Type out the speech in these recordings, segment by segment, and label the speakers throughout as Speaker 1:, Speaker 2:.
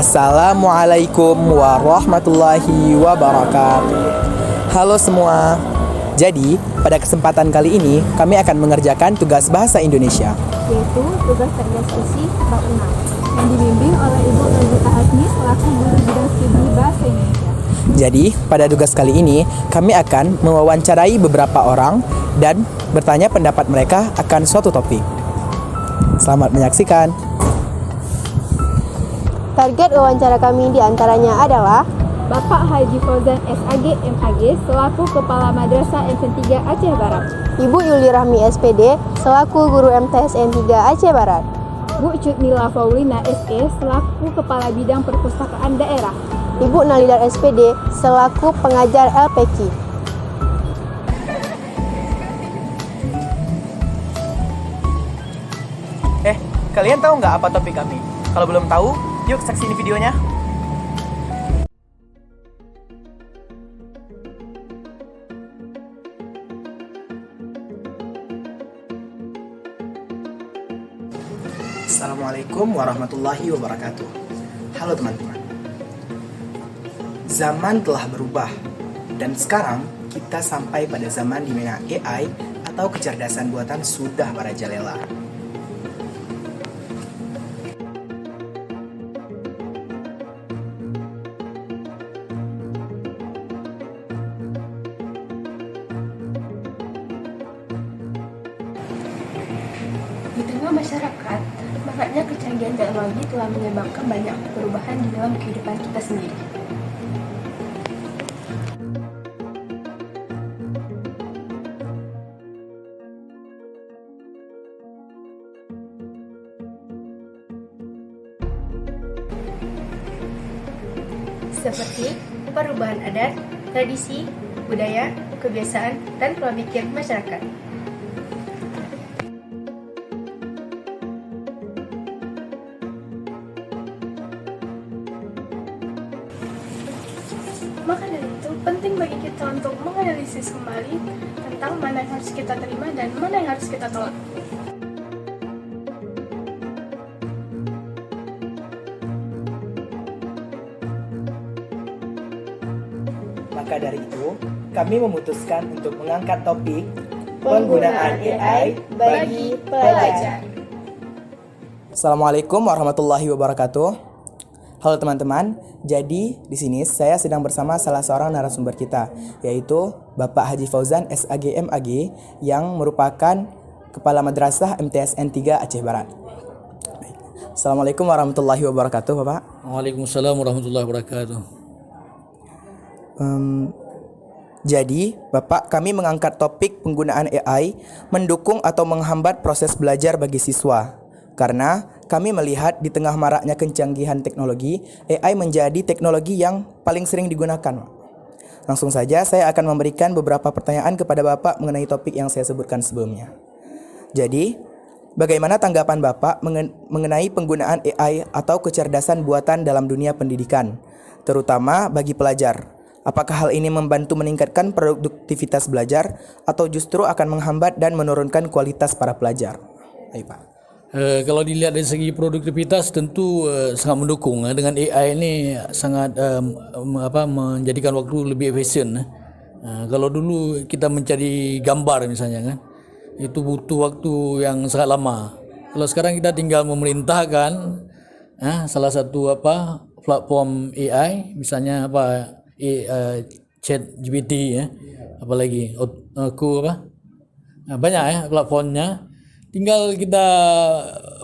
Speaker 1: Assalamualaikum warahmatullahi wabarakatuh. Halo semua. Jadi, pada kesempatan kali ini kami akan mengerjakan tugas bahasa Indonesia,
Speaker 2: yaitu tugas cerdas isi bab 6 yang dibimbing oleh Ibu Nazita Hasni selaku guru bidang studi bahasa Indonesia.
Speaker 1: Jadi, pada tugas kali ini kami akan mewawancarai beberapa orang dan bertanya pendapat mereka akan suatu topik. Selamat menyaksikan.
Speaker 2: Target wawancara kami diantaranya adalah Bapak Haji Fauzan SAG MAG selaku Kepala Madrasah MT3 Aceh Barat,
Speaker 3: Ibu Yuli Rahmi SPD selaku Guru MTSN 3 Aceh Barat,
Speaker 2: Bu Cutnila Faulina SE selaku Kepala Bidang Perpustakaan Daerah,
Speaker 3: Ibu Nalidar SPD selaku Pengajar LPQ.
Speaker 1: Kalian tahu nggak apa topik kami? Kalau belum tahu, yuk saksikan videonya. Assalamualaikum warahmatullahi wabarakatuh. Halo teman-teman. Zaman telah berubah dan sekarang kita sampai pada zaman di mana AI atau kecerdasan buatan sudah merajalela.
Speaker 4: Di tengah masyarakat, maraknya kecanggihan teknologi telah menyebabkan banyak perubahan di dalam kehidupan kita sendiri. Seperti perubahan adat, tradisi, budaya, kebiasaan, dan pola pikir masyarakat. Maka dari itu, penting bagi kita untuk menganalisis kembali tentang mana yang harus kita terima dan mana yang harus kita tolak.
Speaker 1: Maka dari itu, kami memutuskan untuk mengangkat topik penggunaan AI bagi pelajar. Assalamualaikum warahmatullahi wabarakatuh. Halo teman-teman, jadi di sini saya sedang bersama salah seorang narasumber kita, yaitu Bapak Haji Fauzan SAG MAG yang merupakan Kepala Madrasah MTSN 3 Aceh Barat. Assalamualaikum warahmatullahi wabarakatuh, Bapak.
Speaker 5: Waalaikumsalam warahmatullahi wabarakatuh.
Speaker 1: Jadi, Bapak, kami mengangkat topik penggunaan AI mendukung atau menghambat proses belajar bagi siswa. Karena kami melihat di tengah maraknya kecanggihan teknologi, AI menjadi teknologi yang paling sering digunakan. Langsung saja saya akan memberikan beberapa pertanyaan kepada Bapak mengenai topik yang saya sebutkan sebelumnya. Jadi, bagaimana tanggapan Bapak mengenai penggunaan AI atau kecerdasan buatan dalam dunia pendidikan, terutama bagi pelajar? Apakah hal ini membantu meningkatkan produktivitas belajar atau justru akan menghambat dan menurunkan kualitas para pelajar? Ayo, Pak.
Speaker 5: Kalau dilihat dari segi produktivitas tentu sangat mendukung. Dengan AI ini sangat menjadikan waktu lebih efisien. Kalau dulu kita mencari gambar misalnya kan, itu butuh waktu yang sangat lama. Kalau sekarang kita tinggal memerintahkan salah satu platform AI, misalnya Chat GPT apalagi banyak platformnya. Tinggal kita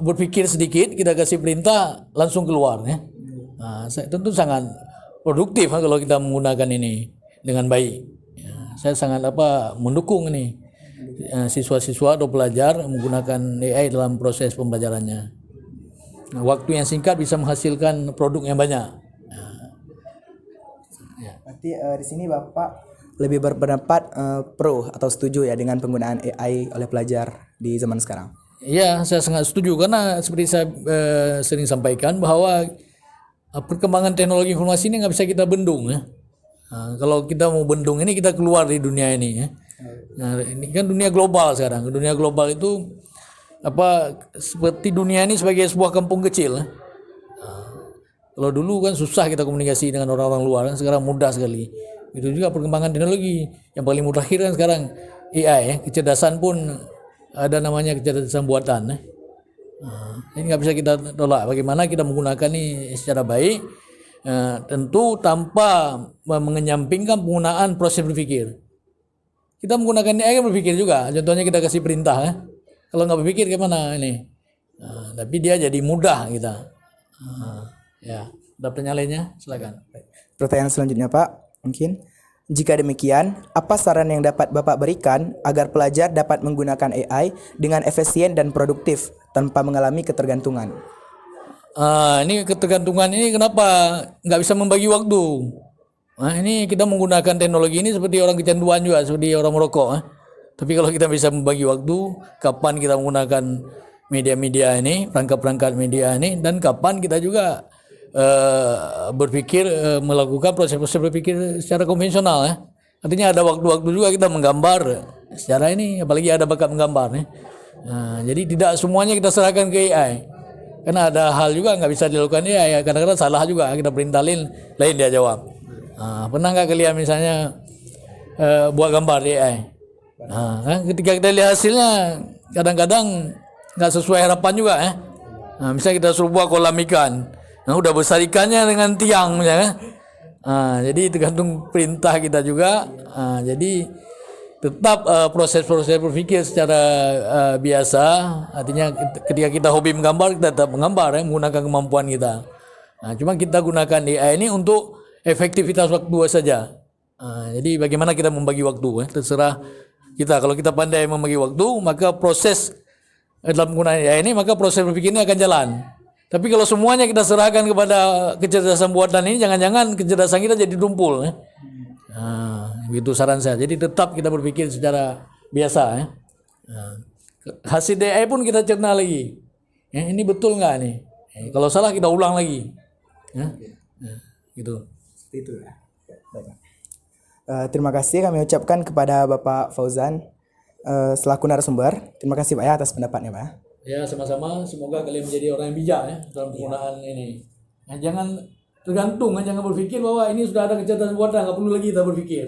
Speaker 5: berpikir sedikit, kita kasih perintah langsung keluar tentu sangat produktif kalau kita menggunakan ini dengan baik. Saya sangat mendukung ini siswa-siswa atau pelajar menggunakan AI dalam proses pembelajarannya. Waktu yang singkat bisa menghasilkan produk yang banyak.
Speaker 1: Berarti di sini Bapak lebih berpendapat pro atau setuju ya dengan penggunaan AI oleh pelajar di zaman sekarang?
Speaker 5: Ya, saya sangat setuju karena seperti saya sering sampaikan bahwa perkembangan teknologi informasi ini nggak bisa kita bendung ya. Kalau kita mau bendung ini kita keluar di dunia ini ya. Nah, ini kan dunia global sekarang. Dunia global itu seperti dunia ini sebagai sebuah kampung kecil. Kalau dulu kan susah kita komunikasi dengan orang-orang luar, kan sekarang mudah sekali. Itu juga perkembangan teknologi. Yang paling mutakhir kan sekarang AI, kecerdasan pun ada namanya kecerdasan buatan. Ini nggak bisa kita tolak. Bagaimana kita menggunakan ini secara baik, tentu tanpa mengenyampingkan penggunaan proses berpikir. Kita menggunakan AI kan berpikir juga. Contohnya kita kasih perintah, kalau nggak berpikir gimana ini? Tapi dia jadi mudah kita. Ya, ada pertanyaan lainnya? Silakan.
Speaker 1: Pertanyaan selanjutnya Pak, mungkin. Jika demikian, apa saran yang dapat Bapak berikan agar pelajar dapat menggunakan AI dengan efisien dan produktif tanpa mengalami ketergantungan?
Speaker 5: Ini ketergantungan ini kenapa nggak bisa membagi waktu? Ini kita menggunakan teknologi ini seperti orang kecanduan juga, seperti orang merokok. Tapi kalau kita bisa membagi waktu, kapan kita menggunakan media-media ini, perangkat-perangkat media ini, dan kapan kita juga berpikir, melakukan proses-proses berpikir secara konvensional. Artinya ada waktu-waktu juga kita menggambar secara ini, apalagi ada bakat menggambar. Jadi tidak semuanya kita serahkan ke AI. Karena ada hal juga nggak bisa dilakukan AI, kadang-kadang salah juga, kita perintahin, lain dia jawab. Pernah nggak kalian misalnya buat gambar di AI? Ketika kita lihat hasilnya, kadang-kadang nggak sesuai harapan juga. Misalnya kita suruh buat kolam ikan, udah besar ikannya dengan tiang, ya. Jadi tergantung perintah kita juga. Jadi tetap proses-proses berpikir secara biasa. Artinya ketika kita hobi menggambar, kita tetap menggambar, menggunakan kemampuan kita. Cuma kita gunakan AI ini untuk efektivitas waktu saja. Jadi bagaimana kita membagi waktu, terserah kita. Kalau kita pandai membagi waktu, maka proses dalam penggunaan AI ini, maka proses berpikirnya akan jalan. Tapi kalau semuanya kita serahkan kepada kecerdasan buatan ini, jangan-jangan kecerdasan kita jadi tumpul. Begitu saran saya. Jadi tetap kita berpikir secara biasa. Hasil AI pun kita cerna lagi. Ini betul nggak nih? Kalau salah kita ulang lagi. Gitu.
Speaker 1: Seperti itu ya. Terima kasih kami ucapkan kepada Bapak Fauzan selaku narasumber. Terima kasih Pak ya atas pendapatnya Pak.
Speaker 5: Ya, sama-sama. Semoga kalian menjadi orang yang bijak dalam penggunaan ini. Jangan tergantung, jangan berpikir bahwa ini sudah ada kecerdasan buatan, nggak perlu lagi kita berpikir.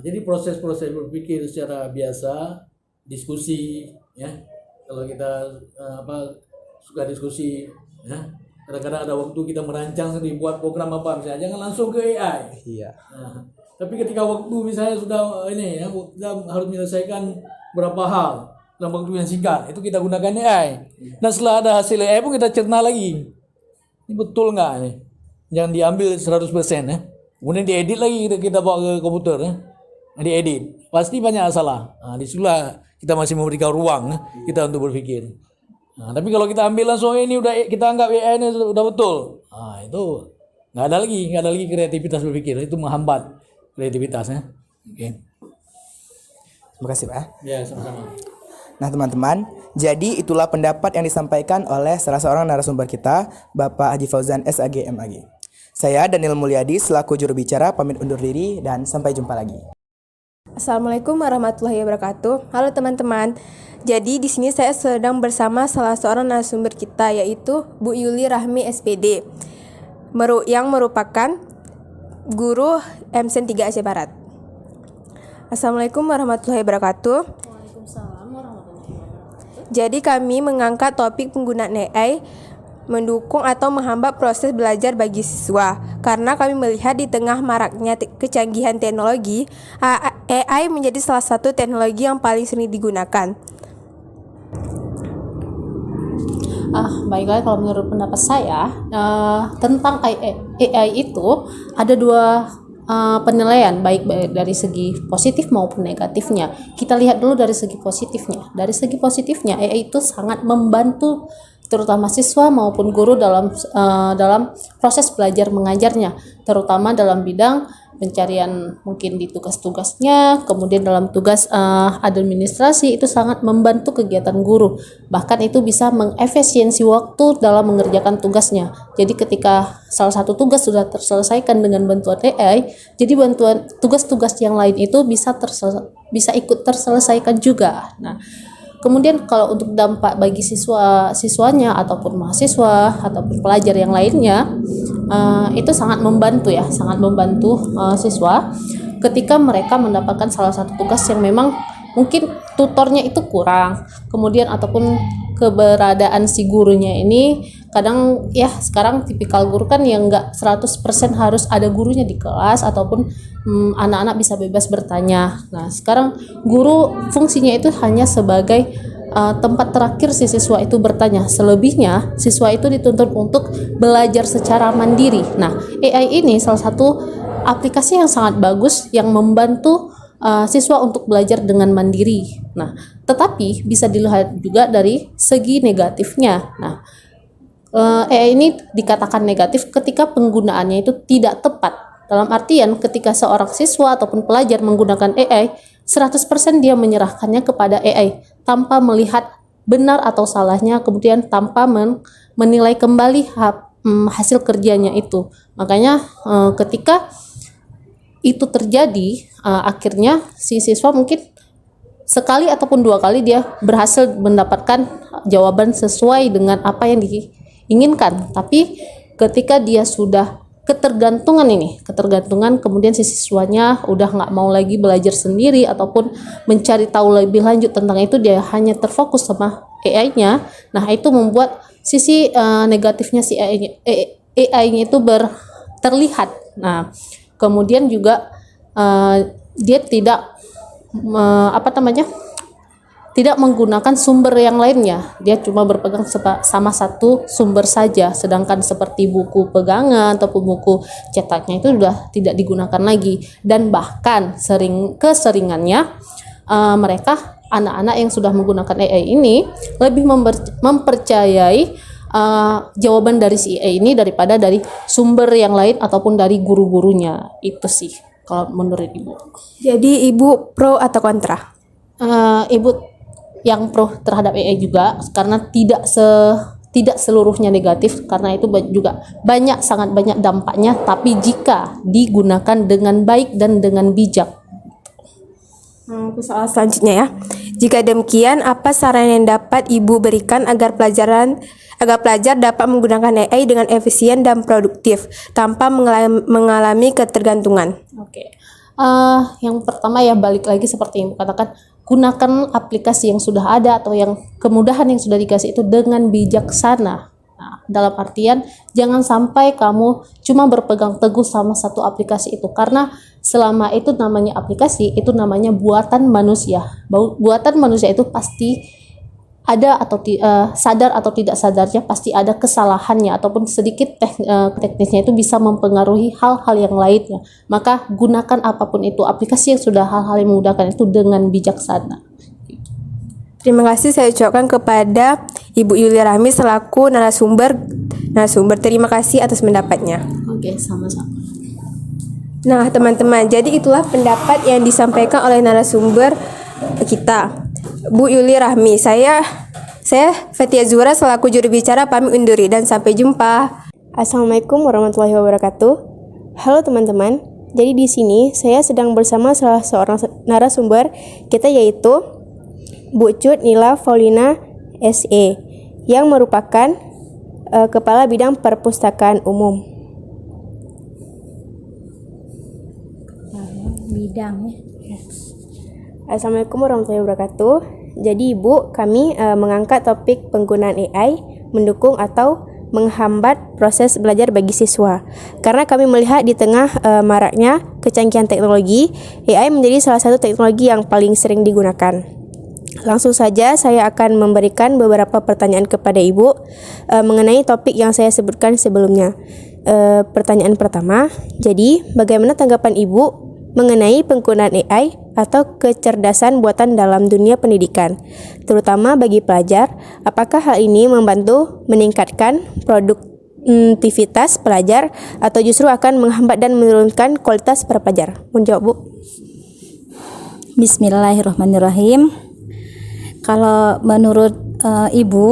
Speaker 5: Jadi proses-proses berpikir secara biasa, diskusi, ya. Kalau kita suka diskusi, ya. Kadang-kadang ada waktu kita merancang sendiri, buat program apa misalnya, jangan langsung ke AI.
Speaker 1: Iya.
Speaker 5: Tapi ketika waktu misalnya sudah ini, kita harus menyelesaikan berapa hal dalam waktu yang singkat, itu kita gunakan AI. Dan setelah ada hasil AI pun kita cerna lagi. Ini betul nggak nih? Jangan diambil 100%. Kemudian diedit lagi, kita bawa ke komputer. Diedit. Pasti banyak salah. Disitulah kita masih memberikan ruang kita untuk berpikir. Tapi kalau kita ambil langsung ini udah kita anggap AI ini udah betul. Itu nggak ada lagi kreativitas berpikir. Itu menghambat kreativitasnya. Oke.
Speaker 1: Terima kasih Pak.
Speaker 5: Ya, sama-sama.
Speaker 1: Nah teman-teman, jadi itulah pendapat yang disampaikan oleh salah seorang narasumber kita, Bapak Haji Fauzan SAG MAG. Saya Daniel Mulyadi selaku juru bicara pamit undur diri dan sampai jumpa lagi.
Speaker 2: Assalamualaikum warahmatullahi wabarakatuh. Halo teman-teman. Jadi di sini saya sedang bersama salah seorang narasumber kita, yaitu Bu Yuli Rahmi SPD, yang merupakan guru MSN 3 Aceh Barat. Assalamualaikum warahmatullahi wabarakatuh. Jadi kami mengangkat topik penggunaan AI mendukung atau menghambat proses belajar bagi siswa. Karena kami melihat di tengah maraknya kecanggihan teknologi, AI menjadi salah satu teknologi yang paling sering digunakan.
Speaker 6: Baiklah, kalau menurut pendapat saya tentang AI itu ada dua penilaian, baik dari segi positif maupun negatifnya. Kita lihat dulu dari segi positifnya. Dari segi positifnya, AI itu sangat membantu terutama siswa maupun guru dalam proses belajar mengajarnya, terutama dalam bidang pencarian mungkin di tugas-tugasnya, kemudian dalam tugas administrasi itu sangat membantu kegiatan guru. Bahkan itu bisa mengefisiensi waktu dalam mengerjakan tugasnya. Jadi ketika salah satu tugas sudah terselesaikan dengan bantuan AI, jadi tugas-tugas yang lain itu bisa ikut terselesaikan juga. Nah, Kemudian kalau untuk dampak bagi siswanya ataupun mahasiswa ataupun pelajar yang lainnya, itu sangat membantu ya, sangat membantu siswa ketika mereka mendapatkan salah satu tugas yang memang mungkin tutornya itu kurang, kemudian ataupun keberadaan si gurunya ini kadang ya, sekarang tipikal guru kan yang enggak 100% harus ada gurunya di kelas ataupun anak-anak bisa bebas bertanya. Nah, sekarang guru fungsinya itu hanya sebagai tempat terakhir si siswa itu bertanya. Selebihnya siswa itu dituntut untuk belajar secara mandiri. Nah, AI ini salah satu aplikasi yang sangat bagus yang membantu siswa untuk belajar dengan mandiri. Nah, tetapi bisa dilihat juga dari segi negatifnya. Nah, AI ini dikatakan negatif ketika penggunaannya itu tidak tepat. Dalam artian ketika seorang siswa ataupun pelajar menggunakan AI, 100% dia menyerahkannya kepada AI tanpa melihat benar atau salahnya, kemudian tanpa menilai kembali hasil kerjanya itu. Makanya ketika itu terjadi, akhirnya si siswa mungkin sekali ataupun dua kali dia berhasil mendapatkan jawaban sesuai dengan apa yang diinginkan. Tapi ketika dia sudah ketergantungan kemudian si siswanya udah nggak mau lagi belajar sendiri ataupun mencari tahu lebih lanjut tentang itu, dia hanya terfokus sama AI-nya. Nah, itu membuat sisi negatifnya si AI-nya itu terlihat. Nah, kemudian juga dia tidak tidak menggunakan sumber yang lainnya. Dia cuma berpegang sama satu sumber saja, sedangkan seperti buku pegangan ataupun buku cetaknya itu sudah tidak digunakan lagi. Dan bahkan keseringannya mereka anak-anak yang sudah menggunakan AI ini lebih mempercayai jawaban dari si AI ini daripada dari sumber yang lain ataupun dari guru-gurunya. Itu sih kalau menurut Ibu.
Speaker 2: Jadi Ibu pro atau kontra?
Speaker 6: Ibu yang pro terhadap AI juga, karena tidak seluruhnya negatif, karena itu juga sangat banyak dampaknya, tapi jika digunakan dengan baik dan dengan bijak.
Speaker 2: Soal selanjutnya ya. Jika demikian, apa saran yang dapat Ibu berikan agar pelajar dapat menggunakan AI dengan efisien dan produktif tanpa mengalami ketergantungan?
Speaker 6: Oke. Yang pertama ya, balik lagi seperti yang katakan, gunakan aplikasi yang sudah ada atau yang kemudahan yang sudah dikasih itu dengan bijaksana. Nah, dalam artian jangan sampai kamu cuma berpegang teguh sama satu aplikasi itu, karena selama itu namanya aplikasi, itu namanya buatan manusia. Buatan manusia itu pasti ada atau sadar atau tidak sadarnya pasti ada kesalahannya ataupun sedikit teknisnya itu bisa mempengaruhi hal-hal yang lainnya. Maka gunakan apapun itu aplikasi yang sudah hal-hal yang memudahkan itu dengan bijaksana.
Speaker 2: Terima kasih saya ucapkan kepada Ibu Yuli Rahmi selaku narasumber. Terima kasih atas pendapatnya.
Speaker 6: Oke, sama-sama.
Speaker 2: Nah, teman-teman, jadi itulah pendapat yang disampaikan oleh narasumber kita, Bu Yuli Rahmi. Saya Fatia Zura selaku juru bicara pamit undur diri dan sampai jumpa.
Speaker 3: Assalamualaikum warahmatullahi wabarakatuh. Halo teman-teman. Jadi di sini saya sedang bersama salah seorang narasumber kita, yaitu Bu Cut Nila Faulina SE, yang merupakan Kepala Bidang Perpustakaan Umum. Assalamualaikum warahmatullahi wabarakatuh. Jadi Ibu, kami mengangkat topik penggunaan AI mendukung atau menghambat proses belajar bagi siswa. Karena kami melihat di tengah maraknya kecanggihan teknologi, AI menjadi salah satu teknologi yang paling sering digunakan. Langsung saja saya akan memberikan beberapa pertanyaan kepada Ibu mengenai topik yang saya sebutkan sebelumnya. Pertanyaan pertama, jadi bagaimana tanggapan Ibu mengenai penggunaan AI atau kecerdasan buatan dalam dunia pendidikan, terutama bagi pelajar? Apakah hal ini membantu meningkatkan produktivitas pelajar atau justru akan menghambat dan menurunkan kualitas para pelajar? Mohon jawab, Bu.
Speaker 7: Bismillahirrahmanirrahim. Kalau menurut Ibu,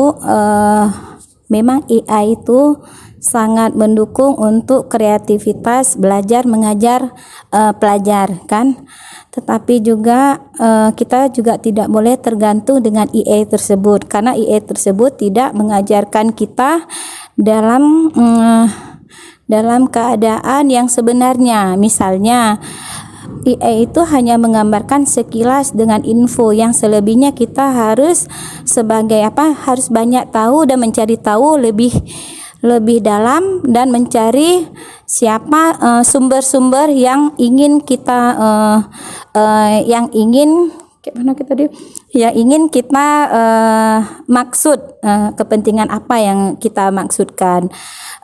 Speaker 7: memang AI itu sangat mendukung untuk kreativitas belajar mengajar pelajar kan. Tetapi juga kita juga tidak boleh tergantung dengan IA tersebut, karena IA tersebut tidak mengajarkan kita dalam keadaan yang sebenarnya. Misalnya IA itu hanya menggambarkan sekilas dengan info, yang selebihnya kita harus harus banyak tahu dan mencari tahu lebih dalam, dan mencari siapa sumber-sumber yang ingin kita maksud, kepentingan apa yang kita maksudkan.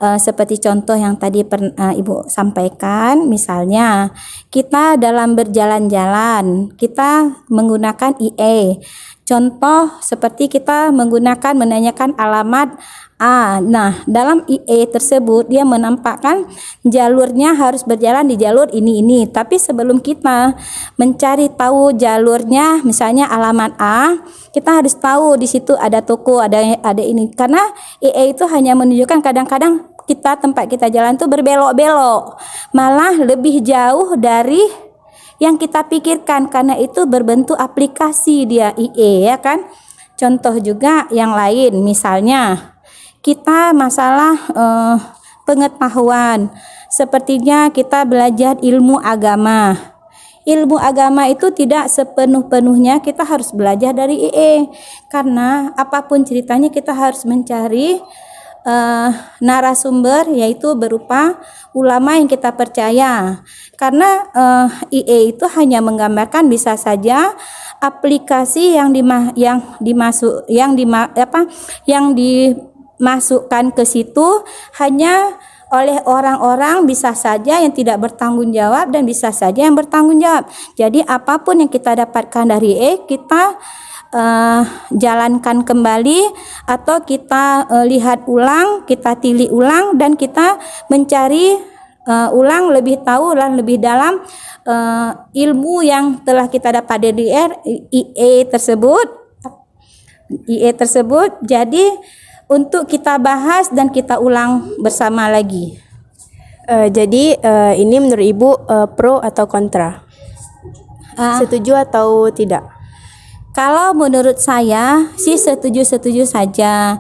Speaker 7: Seperti contoh yang tadi Ibu sampaikan, misalnya kita dalam berjalan-jalan kita menggunakan IA. Contoh seperti kita menanyakan alamat A. Nah, dalam IA tersebut dia menampakkan jalurnya harus berjalan di jalur ini. Tapi sebelum kita mencari tahu jalurnya, misalnya alamat A, kita harus tahu di situ ada toko, ada ini. Karena IA itu hanya menunjukkan, kadang-kadang tempat kita jalan tuh berbelok-belok, malah lebih jauh dari yang kita pikirkan, karena itu berbentuk aplikasi dia IA, ya kan. Contoh juga yang lain, misalnya kita masalah pengetahuan, sepertinya kita belajar ilmu agama. Ilmu agama itu tidak sepenuh-penuhnya kita harus belajar dari IA, karena apapun ceritanya kita harus mencari narasumber, yaitu berupa ulama yang kita percaya. Karena IA itu hanya menggambarkan, bisa saja aplikasi yang dimasukkan ke situ hanya oleh orang-orang, bisa saja yang tidak bertanggung jawab dan bisa saja yang bertanggung jawab. Jadi apapun yang kita dapatkan dari IA, kita jalankan kembali, atau kita lihat ulang, kita tilik ulang, dan kita mencari ulang, lebih tahu dan lebih dalam ilmu yang telah kita dapat dari IA tersebut. Jadi untuk kita bahas dan kita ulang bersama lagi.
Speaker 3: Jadi ini menurut Ibu pro atau kontra? Setuju atau tidak?
Speaker 7: Kalau menurut saya sih setuju saja.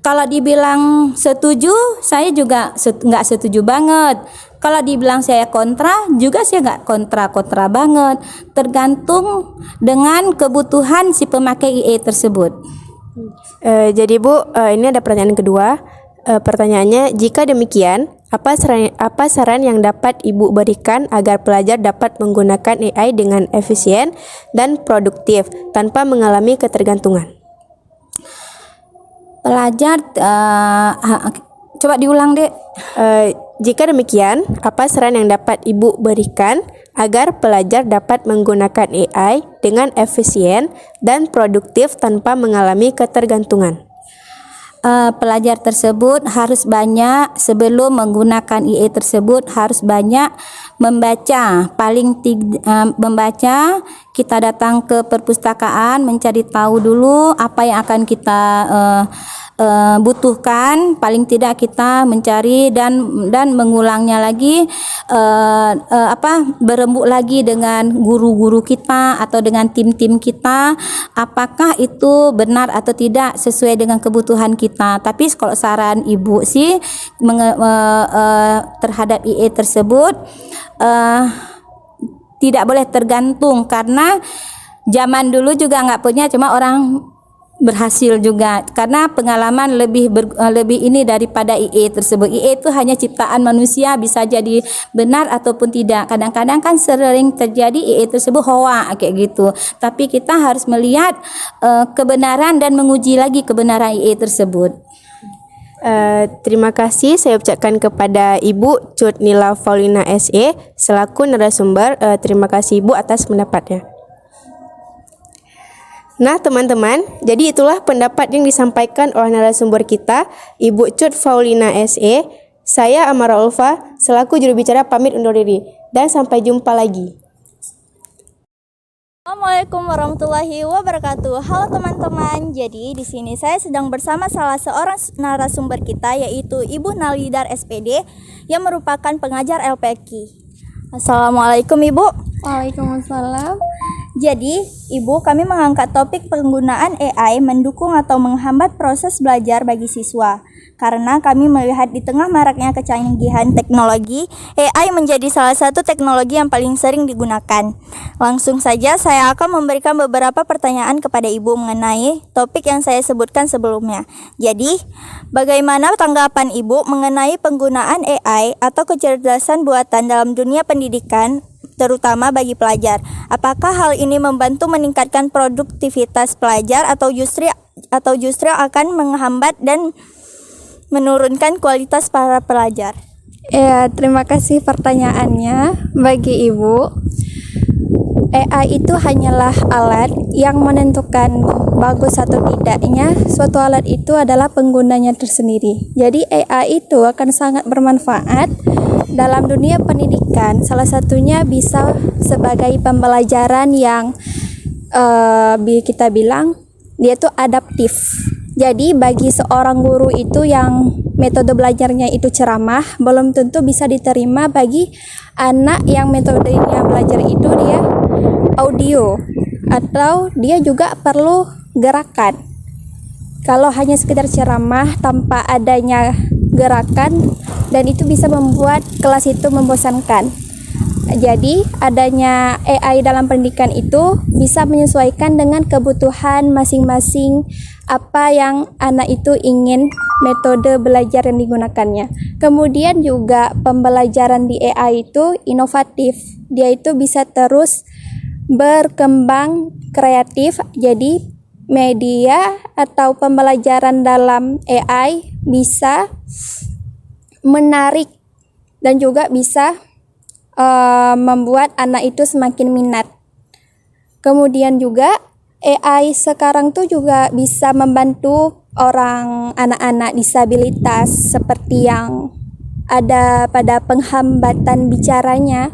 Speaker 7: Kalau dibilang setuju, saya juga nggak setuju banget. Kalau dibilang saya kontra, juga saya nggak kontra banget. Tergantung dengan kebutuhan si pemakai IA tersebut.
Speaker 3: Jadi Bu, ini ada pertanyaan kedua. Pertanyaannya, jika demikian, apa saran yang dapat Ibu berikan agar pelajar dapat menggunakan AI dengan efisien dan produktif tanpa mengalami ketergantungan?
Speaker 7: Pelajar, coba diulang deh.
Speaker 3: Jika demikian, apa saran yang dapat Ibu berikan agar pelajar dapat menggunakan AI dengan efisien dan produktif tanpa mengalami ketergantungan?
Speaker 7: Pelajar tersebut harus banyak, sebelum menggunakan IA tersebut harus banyak membaca. Membaca, kita datang ke perpustakaan, mencari tahu dulu apa yang akan kita butuhkan. Paling tidak kita mencari dan mengulangnya lagi, berembuk lagi dengan guru-guru kita atau dengan tim-tim kita, apakah itu benar atau tidak sesuai dengan kebutuhan kita. Tapi kalau saran Ibu sih terhadap IA tersebut, tidak boleh tergantung, karena zaman dulu juga nggak punya, cuma orang berhasil juga karena pengalaman lebih ini daripada IA tersebut. IA itu hanya ciptaan manusia, bisa jadi benar ataupun tidak. Kadang-kadang kan sering terjadi IA tersebut hoax kayak gitu. Tapi kita harus melihat kebenaran dan menguji lagi kebenaran IA tersebut.
Speaker 3: Terima kasih saya ucapkan kepada Ibu Cut Nila Faulina SE selaku narasumber. Terima kasih Ibu atas pendapatnya. Nah teman-teman, jadi itulah pendapat yang disampaikan oleh narasumber kita, Ibu Cut Faulina SE. Saya Amara Ulfa selaku juru bicara pamit undur diri, dan sampai jumpa lagi.
Speaker 8: Assalamualaikum warahmatullahi wabarakatuh. Halo teman-teman. Jadi di sini saya sedang bersama salah seorang narasumber kita, yaitu Ibu Nalidar SPD yang merupakan pengajar LPQ. Assalamualaikum Ibu.
Speaker 2: Waalaikumsalam.
Speaker 8: Jadi Ibu, kami mengangkat topik penggunaan AI mendukung atau menghambat proses belajar bagi siswa. Karena kami melihat di tengah maraknya kecanggihan teknologi, AI menjadi salah satu teknologi yang paling sering digunakan. Langsung saja saya akan memberikan beberapa pertanyaan kepada Ibu mengenai topik yang saya sebutkan sebelumnya. Jadi, bagaimana tanggapan Ibu mengenai penggunaan AI atau kecerdasan buatan dalam dunia pendidikan, terutama bagi pelajar? Apakah hal ini membantu meningkatkan produktivitas pelajar atau justru akan menghambat dan menurunkan kualitas para pelajar?
Speaker 2: Ya, terima kasih pertanyaannya. Bagi Ibu, AI itu hanyalah alat yang menentukan bagus atau tidaknya suatu alat itu adalah penggunanya tersendiri. Jadi AI itu akan sangat bermanfaat dalam dunia pendidikan. Salah satunya bisa sebagai pembelajaran yang kita bilang dia tuh adaptif. Jadi bagi seorang guru itu yang metode belajarnya itu ceramah, belum tentu bisa diterima bagi anak yang metodenya belajar itu dia audio, atau dia juga perlu gerakan. Kalau hanya sekedar ceramah tanpa adanya gerakan, dan itu bisa membuat kelas itu membosankan. Jadi adanya AI dalam pendidikan itu bisa menyesuaikan dengan kebutuhan masing-masing apa yang anak itu ingin metode belajar yang digunakannya. Kemudian juga pembelajaran di AI itu inovatif. Dia itu bisa terus berkembang kreatif. Jadi media atau pembelajaran dalam AI bisa menarik dan juga bisa membuat anak itu semakin minat. Kemudian juga AI sekarang tuh juga bisa membantu anak-anak disabilitas seperti yang ada pada penghambatan bicaranya.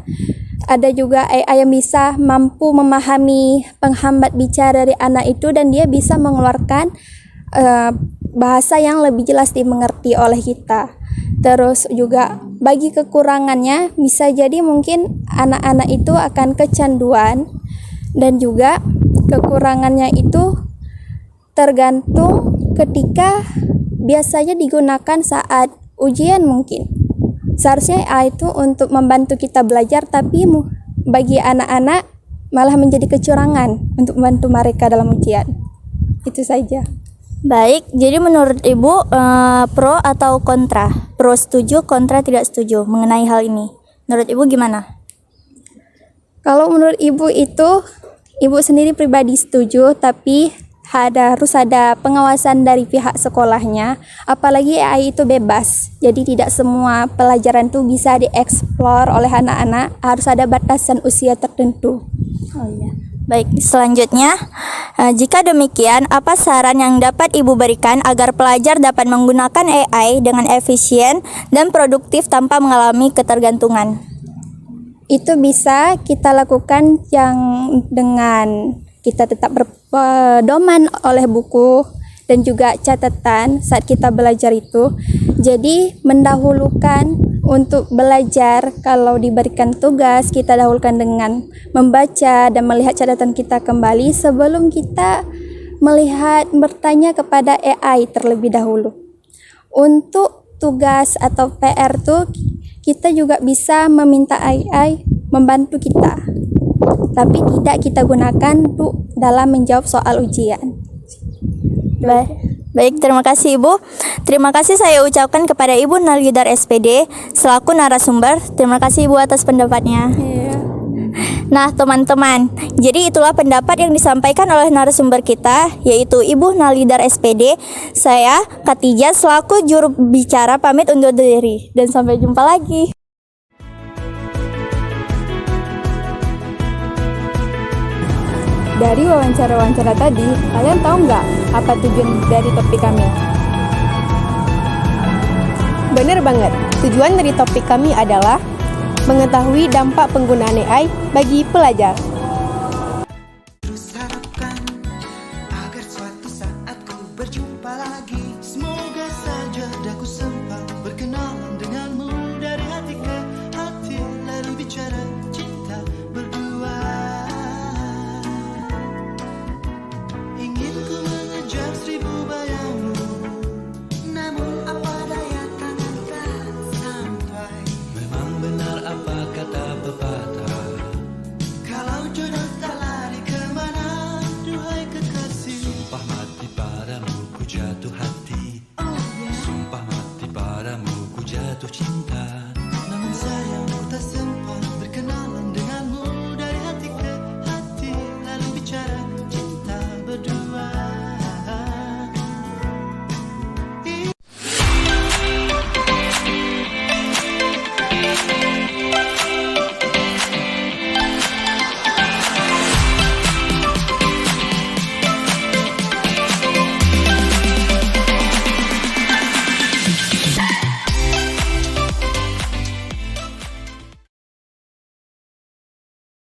Speaker 2: Ada juga AI yang bisa mampu memahami penghambat bicara dari anak itu, dan dia bisa mengeluarkan bahasa yang lebih jelas dimengerti oleh kita. Terus juga bagi kekurangannya bisa jadi mungkin anak-anak itu akan kecanduan, dan juga kekurangannya itu tergantung ketika biasanya digunakan saat ujian mungkin. Seharusnya AI itu untuk membantu kita belajar, tapi bagi anak-anak malah menjadi kecurangan untuk membantu mereka dalam ujian. Itu saja.
Speaker 8: Baik, jadi menurut Ibu pro atau kontra? Pro setuju, kontra tidak setuju mengenai hal ini. Menurut Ibu gimana?
Speaker 2: Kalau menurut Ibu itu, Ibu sendiri pribadi setuju, tapi harus ada pengawasan dari pihak sekolahnya. Apalagi AI itu bebas, jadi tidak semua pelajaran itu bisa dieksplor oleh anak-anak. Harus ada batasan usia tertentu.
Speaker 8: Oh iya. Baik, selanjutnya, jika demikian, apa saran yang dapat Ibu berikan agar pelajar dapat menggunakan AI dengan efisien dan produktif tanpa mengalami ketergantungan?
Speaker 2: Itu bisa kita lakukan yang dengan kita tetap berpedoman oleh buku dan juga catatan saat kita belajar itu. Jadi mendahulukan untuk belajar, kalau diberikan tugas kita dahulukan dengan membaca dan melihat catatan kita kembali sebelum kita bertanya kepada AI terlebih dahulu. Untuk tugas atau PR tuh kita juga bisa meminta AI membantu kita, tapi tidak kita gunakan untuk dalam menjawab soal ujian.
Speaker 8: Baik, terima kasih Ibu. Terima kasih saya ucapkan kepada Ibu Nalidar SPD selaku narasumber. Terima kasih Ibu atas pendapatnya. Nah teman-teman, jadi itulah pendapat yang disampaikan oleh narasumber kita, yaitu Ibu Nalidar SPD. Saya Katija selaku juru bicara pamit undur diri, dan sampai jumpa lagi.
Speaker 3: Dari wawancara-wawancara tadi, kalian tahu nggak apa tujuan dari topik kami? Bener banget, tujuan dari topik kami adalah mengetahui dampak penggunaan AI bagi pelajar.